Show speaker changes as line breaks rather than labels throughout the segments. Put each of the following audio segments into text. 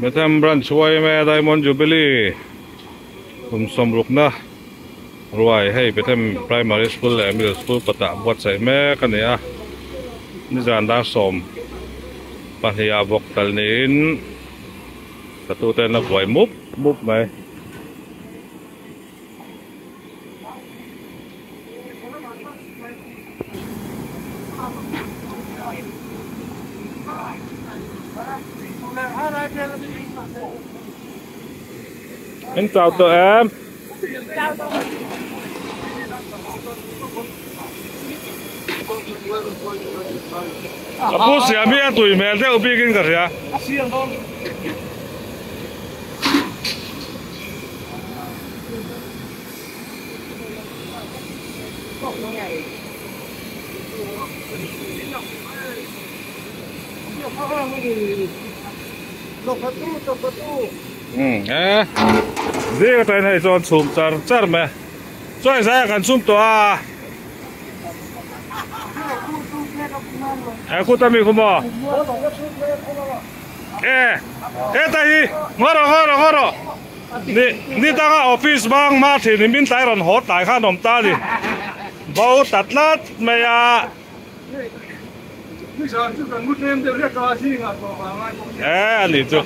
มาทำรันช่วยแม่ไดมอนด์จูบิลี่ผมสมรุกนะรวยให้ไปทำ primary school และ middle school ปะตะบวชใส่แม่กันเนี่ยนี่จานดาสมปัญญาบอกตัลนินกระตุ้นเต้นนักไหวมุบไหมanh chào tụi em bố xỉa biết tụi mẹ theo biết cái gì à gì cái tay này cho sum char mẹ cho saya kan sum to à aku tami kumo tay ngoro ni ta ka office bang ma thi ni min tai ron hot tai kha nom ta ni bau tat lat me ya ali chu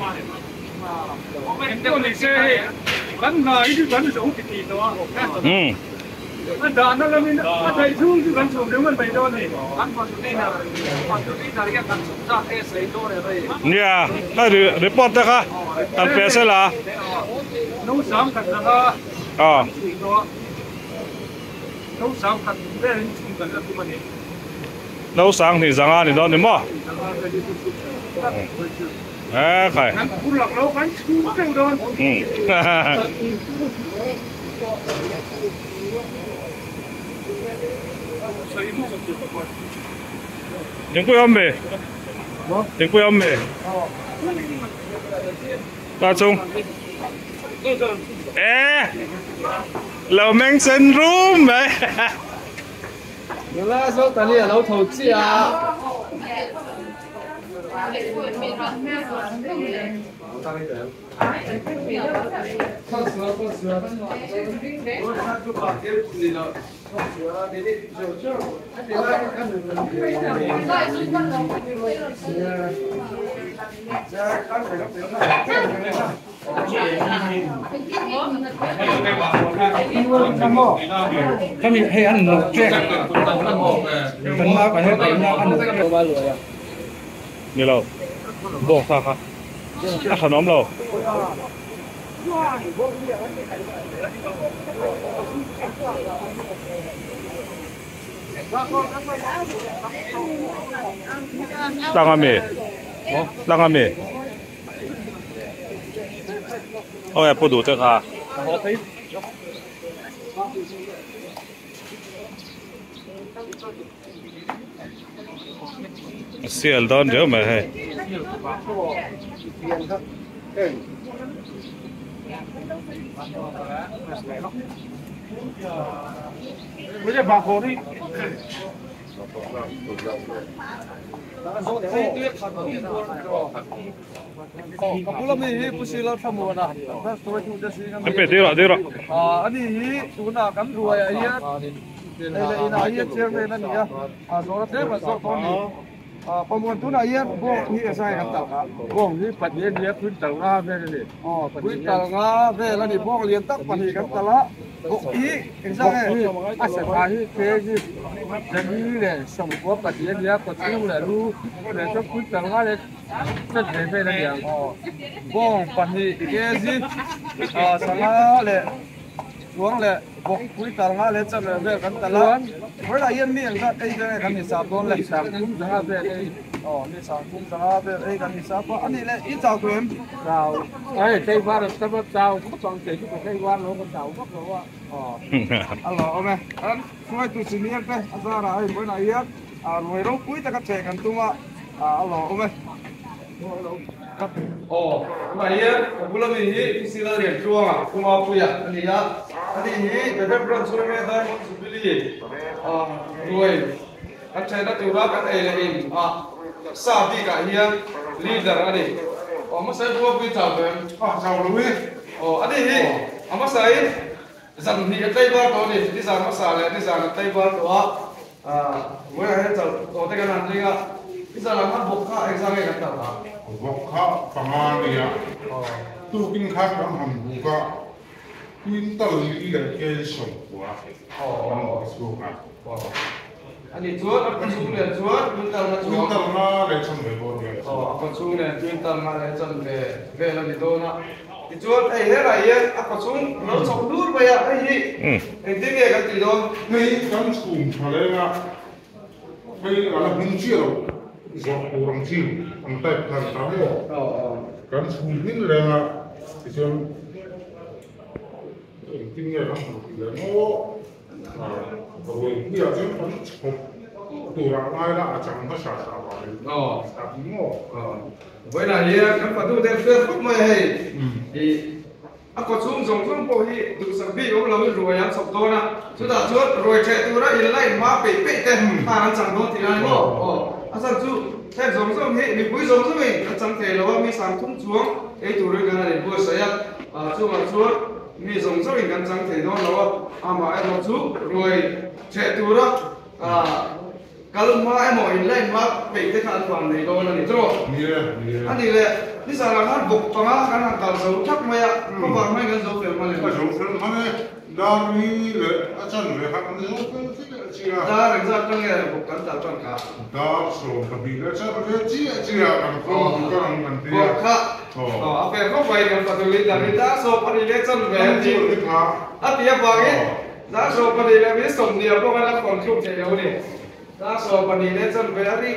anh đã nó là mình thấy xuống chứ gần xuống nếu mình phải cho thì anh còn đây là cái gần xuống ra cái sấy to này đây. Nha, cái report đó ha, anh phải xem là. Nấu sáng thật là. Nấu sáng thật đây là chúng cần là tụi mình. Nấu sáng thì sáng ăn thì đó nên mà. Phải. Anh cũng lọc nấu bánh xuống cái đó. Những cô em về, những cô em về, ta chung, lẩu men sen room vậy,
原来说等你老头子啊。
cái này hay ăn lẩu chuyện cần mau phải hay nhau ăn lẩu ba lưỡi à
นี่เราบอกซะครับขนมเราตั้งอามีเอาแอบพูดดูเถอะค่ะเสียลดอนเยอะไหมให้
ไม่ใช่บางคนที่不了没？不是老什么啦，那所以就是。
你别对了。
啊，你做那干活呀？那这样的那你啊，做这么做多年。ประมวลทุนอะไรพวกนี้ใช่ครับต่างครับพวกนี้ปัจจัยเลี้ยงพื้นตลาดเลยนี่พื้นตลาดเลยแล้วนี่พวกเลี้ยงตั้งปัจจัยกันตลาดพวกนี้ใช่ไหมอาศัยการที่เกี่ยที่จะมีเลยสมบูรณ์ปัจจัยเลี้ยงปัจจัยเลยรู้เลยจะพื้นตลาดเลยจะเห็นไปแล้วอย่างพวกปัจจัยเกี่ยที่สังหารเลยช่วงเลยพวกพื้นตลาดเลยจะเลยกันตลาดเวลาเย็นนี่อย่างนั้นไอ้เจ้ากันนี่สามต้นเลยสามต้นสังหารเลยนี่สามต้นสังหารเลยไอ้กันนี่สามต้นอันนี้เลยอีเจ้าตัวเองเจ้าไอ้ใช่ว่าแต่ว่าเจ้าก็ต้องเจอที่ใช่ว่าเราก็เจ้าก็เพราะว่าอ๋อเอาไหมอันช่วยตัวสิ่งนี้ไปอาสาอะไรเมื่อไหร่ยักรวยเราคุยแต่ก็เจอกันตัวเอาไหมมาเยอะบุรุษนี้สิลาเรียนช่วงคุณมาคุยอันนี้เป็นเรื่องช่วยแม่ได้สุดที่รวยอันใช้นักจุฬากันเองซาบิกะเฮียลีดเดอร์อันนี้ mà sai bùa bị chảo rồi
chào lui
anh đi mà sai dần thì tây ba đó đi dàn mà sai lại đi dàn tây ba đó mới là hết chảo đó cái này đi đi dàn làm bốc khá exam cái cái đó
bốc khá bằng anh đi tu kinh khá bằng hầm bốc khá kinh tàu đi là cái sông quá bằng sông à
anh đi chuột anh xuống liền chuột kinh tàu nó chuột
nó để chân về bộ này
anh xuống liền kinh tàu nó để chân về là đi đâu nó đi chuột ấy thế này anh xuống nó sọc lút vậy ấy gì anh tiếng nghe cái gì đâu
mấy con súng phải là phải là hung chiêu do orang chiêu anh tay thằng tao con súng ini là cái chuyện tiếng nghe lắm là nó rồi bây giờ chúng con tụi ra ai là chẳng có sao sao vậy
với lại các bạn tu theo phép không mày thì có xuống dùng bộ hi từ sáng bị ông làm rồi anh sập to na chúng ta chốt rồi chạy tu ra in lại má bị tên anh chẳng có thì anh anh sang chú theo dùng hi mình quý dùng mình chẳng thể là mình sang thung xuống ấy tu rồi cái này vừa xây chú mà chốt mình dùng mình cần chẳng thể đó là mà em nói chú rồi chạy tu ra kalau mau emo in lain mak baik kita tuan ni kau nanti terus. Andi le, ni salah kan buk tengah kan angkal jauh tak maya, kau bang main kan jauh film mana?
Jauh film mana? Dari le, acan le, hak ni jauh film cia.
Dah, rezat tengah bukan tak tengah.
Dah, so tapi le, acan le cia kan kau bukan nanti.
Bukan. Apa yang kau baik kan patut dari dah so pada le acan le. Apa yang bagi? Dah so pada le ni som dia kau kan kontrol jauh ni. So pani le chân về đi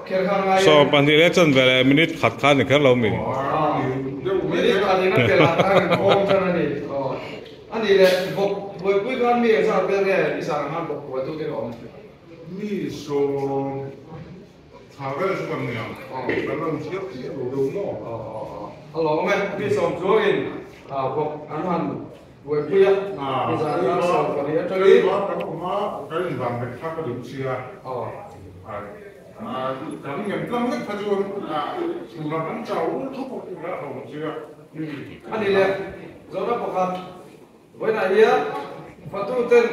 khéo khang ngay
so pani le chân về minute khát khát thì khéo lâu mình
minute khát thì nó khéo là ăn cơm cho nó đi anh đi le bốc với quý con mi sao bây giờ đi sang ăn bốc với tôi cái đó
mi so thằng cái gì còn nhiều bạn làm chiếc gì đồ mỏ
alo mẹ đi xong rồi bốc ăn ăn với quý đi sang ăn xong rồi đi chơi đi
cái gì làm việc khác có điểm chia cái nhận tâm nhất phải luôn chủ là đánh cháu thúc một cái là đồng chia
anh đi lên rồi đó bọc hạt với này nhá phát tu tên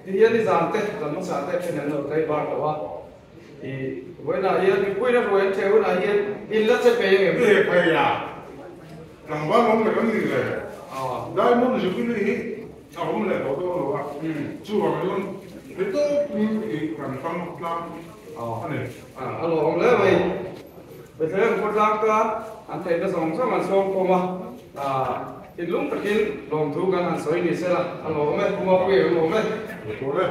thì hiện đi giảm tên giảm nó sản tên trên nền tây ban đó thì với này nhá mình quay ra rồi anh theo này nhá in rất sẽ về
cái phải à làm bao nhiêu cái gì này đây muốn dùng cái gì ông lại có đâu rồi chú vào luôn cái đó thì cần phân làm anh này
alo ông lấy vậy bây giờ anh có làm cả anh thấy nó sống anh sống không mà in lúng tất nhiên lòng thu gan anh soi đi xem là alo ông ấy không có quyền ông ấy
có đấy